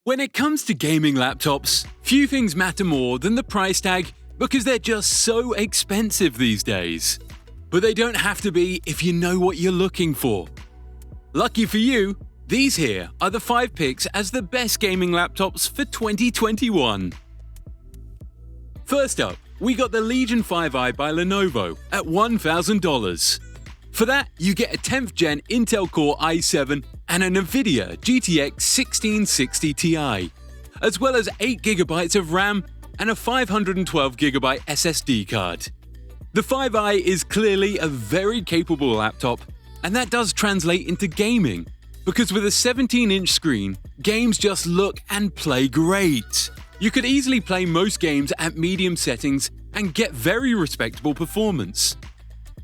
When it comes to gaming laptops, few things matter more than the price tag because they're just so expensive these days. But they don't have to be if you know what you're looking for. Lucky for you, these here are the 5 picks as the best gaming laptops for 2021. First up, we got the Legion 5i by Lenovo at $1,000. For that, you get a 10th gen Intel Core i7 and a NVIDIA GTX 1660 Ti, as well as 8GB of RAM and a 512GB SSD card. The 5i is clearly a very capable laptop, and that does translate into gaming, because with a 17-inch screen, games just look and play great. You could easily play most games at medium settings and get very respectable performance.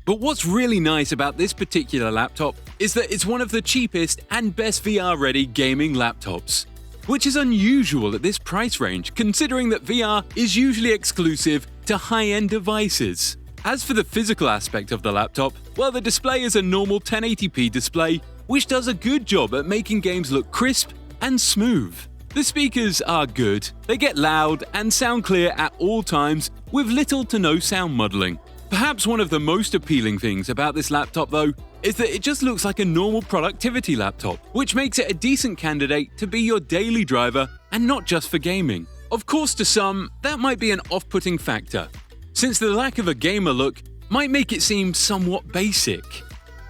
But what's really nice about this particular laptop is that it's one of the cheapest and best VR-ready gaming laptops, which is unusual at this price range considering that VR is usually exclusive to high-end devices. As for the physical aspect of the laptop, well, the display is a normal 1080p display, which does a good job at making games look crisp and smooth. The speakers are good, they get loud and sound clear at all times with little to no sound muddling. Perhaps one of the most appealing things about this laptop though is that it just looks like a normal productivity laptop, which makes it a decent candidate to be your daily driver and not just for gaming. Of course, to some, that might be an off-putting factor, since the lack of a gamer look might make it seem somewhat basic.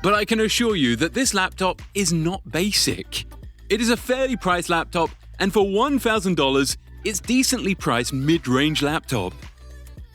But I can assure you that this laptop is not basic. It is a fairly priced laptop, and for $1,000, it's decently priced mid-range laptop.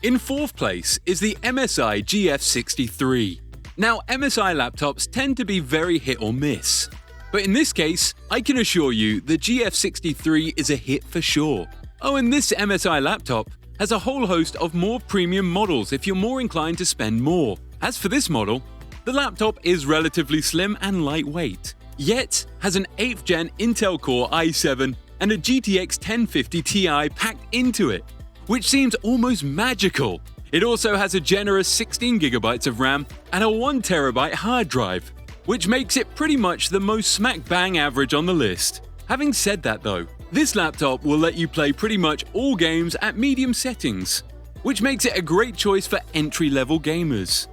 In 4th place is the MSI GF63. Now, MSI laptops tend to be very hit or miss. But in this case, I can assure you the GF63 is a hit for sure. Oh, and this MSI laptop has a whole host of more premium models if you're more inclined to spend more. As for this model, the laptop is relatively slim and lightweight, yet has an 8th gen Intel Core i7 and a GTX 1050 Ti packed into it, which seems almost magical. It also has a generous 16GB of RAM and a 1TB hard drive, which makes it pretty much the most smack bang average on the list. Having said that though, this laptop will let you play pretty much all games at medium settings, which makes it a great choice for entry-level gamers.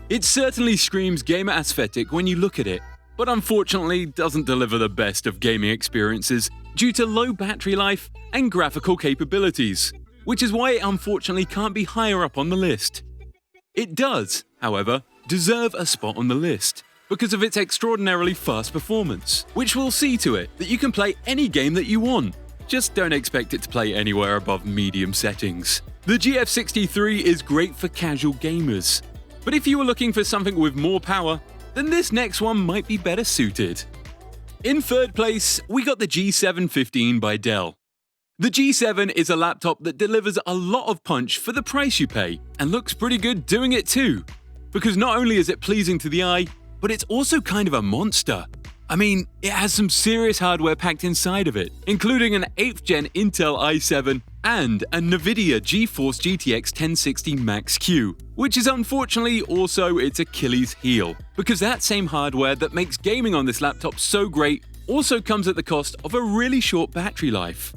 It certainly screams gamer aesthetic when you look at it, but unfortunately doesn't deliver the best of gaming experiences due to low battery life and graphical capabilities, which is why it unfortunately can't be higher up on the list. It does, however, deserve a spot on the list because of its extraordinarily fast performance, which will see to it that you can play any game that you want. Just don't expect it to play anywhere above medium settings. The GF63 is great for casual gamers, but if you were looking for something with more power, then this next one might be better suited. In 3rd place, we got the G715 by Dell. The G7 is a laptop that delivers a lot of punch for the price you pay, and looks pretty good doing it too. Because not only is it pleasing to the eye, but it's also kind of a monster. I mean, it has some serious hardware packed inside of it, including an 8th gen Intel i7 and a NVIDIA GeForce GTX 1060 Max-Q, which is unfortunately also its Achilles heel, because that same hardware that makes gaming on this laptop so great also comes at the cost of a really short battery life.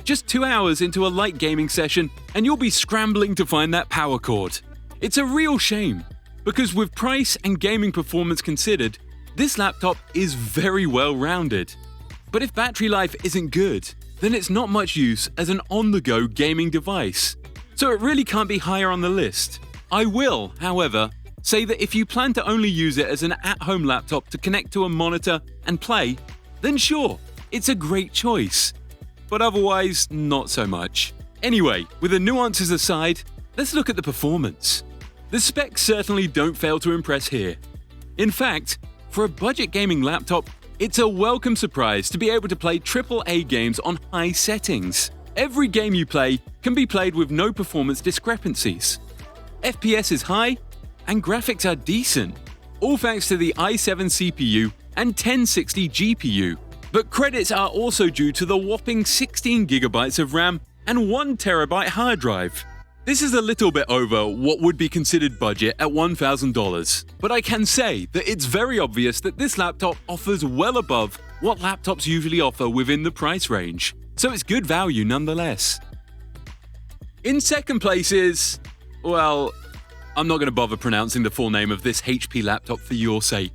Just 2 hours into a light gaming session and you'll be scrambling to find that power cord. It's a real shame, because with price and gaming performance considered, this laptop is very well rounded. But if battery life isn't good, then it's not much use as an on-the-go gaming device, so it really can't be higher on the list. I will, however, say that if you plan to only use it as an at-home laptop to connect to a monitor and play, then sure, it's a great choice. But otherwise, not so much. Anyway, with the nuances aside, let's look at the performance. The specs certainly don't fail to impress here. In fact, for a budget gaming laptop, it's a welcome surprise to be able to play AAA games on high settings. Every game you play can be played with no performance discrepancies. FPS is high, and graphics are decent, all thanks to the i7 CPU and 1060 GPU. But credits are also due to the whopping 16GB of RAM and 1TB hard drive. This is a little bit over what would be considered budget at $1,000, but I can say that it's very obvious that this laptop offers well above what laptops usually offer within the price range. so it's good value nonetheless. In second place is, well, I'm not going to bother pronouncing the full name of this HP laptop for your sake.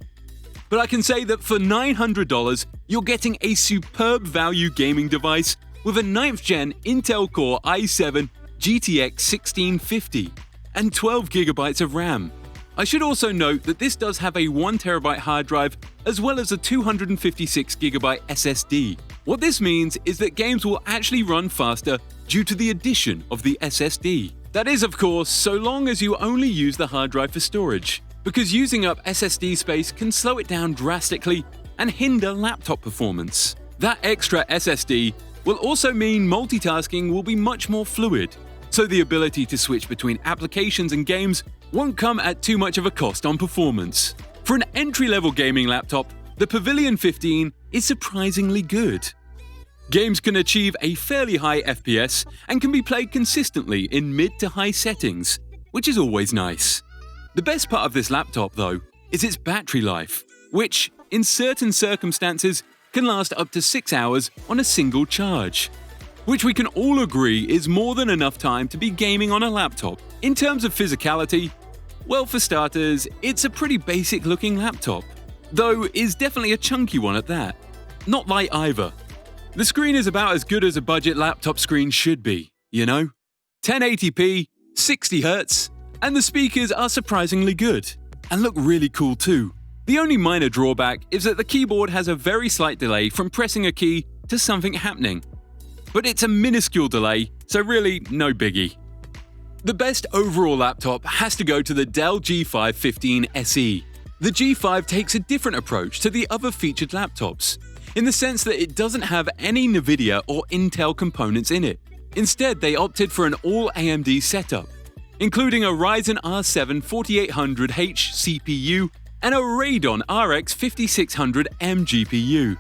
But I can say that for $900, you're getting a superb value gaming device with a 9th gen Intel Core i7 GTX 1650 and 12GB of RAM. I should also note that this does have a 1TB hard drive as well as a 256GB SSD. What this means is that games will actually run faster due to the addition of the SSD. That is, of course, so long as you only use the hard drive for storage, because using up SSD space can slow it down drastically and hinder laptop performance. That extra SSD will also mean multitasking will be much more fluid, so the ability to switch between applications and games won't come at too much of a cost on performance. For an entry-level gaming laptop, the Pavilion 15 is surprisingly good. Games can achieve a fairly high FPS and can be played consistently in mid to high settings, which is always nice. The best part of this laptop, though, is its battery life, which, in certain circumstances, can last up to 6 hours on a single charge, which we can all agree is more than enough time to be gaming on a laptop. In terms of physicality, well, for starters, it's a pretty basic-looking laptop, though is definitely a chunky one at that. Not light either. The screen is about as good as a budget laptop screen should be, you know? 1080p, 60Hz, and the speakers are surprisingly good, and look really cool too. The only minor drawback is that the keyboard has a very slight delay from pressing a key to something happening. But it's a minuscule delay, so really no biggie. The best overall laptop has to go to the Dell G515SE. The G5 takes a different approach to the other featured laptops, in the sense that it doesn't have any NVIDIA or Intel components in it. Instead, they opted for an all-AMD setup, including a Ryzen R7 4800H CPU and a Radeon RX 5600M GPU.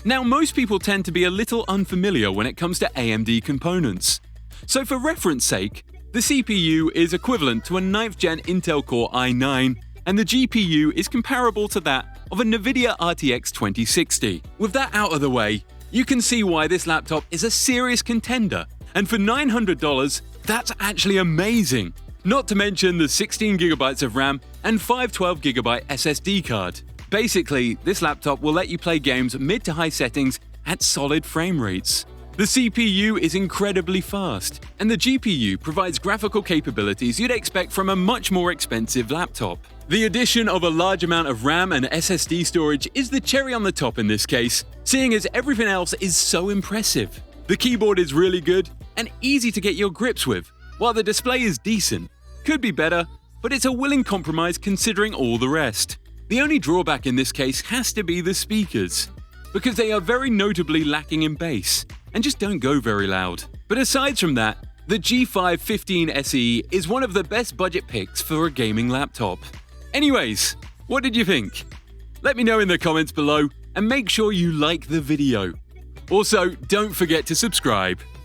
Now, most people tend to be a little unfamiliar when it comes to AMD components. So for reference sake, the CPU is equivalent to a 9th gen Intel Core i9, and the GPU is comparable to that of a NVIDIA RTX 2060. With that out of the way, you can see why this laptop is a serious contender, and for $900, that's actually amazing! Not to mention the 16GB of RAM and 512GB SSD card. Basically, this laptop will let you play games mid to high settings at solid frame rates. The CPU is incredibly fast, and the GPU provides graphical capabilities you'd expect from a much more expensive laptop. The addition of a large amount of RAM and SSD storage is the cherry on the top in this case, seeing as everything else is so impressive. The keyboard is really good and easy to get your grips with, while the display is decent. Could be better, but it's a willing compromise considering all the rest. The only drawback in this case has to be the speakers, because they are very notably lacking in bass and just don't go very loud. But aside from that, the G515SE is one of the best budget picks for a gaming laptop. Anyways, what did you think? Let me know in the comments below and make sure you like the video. Also, don't forget to subscribe.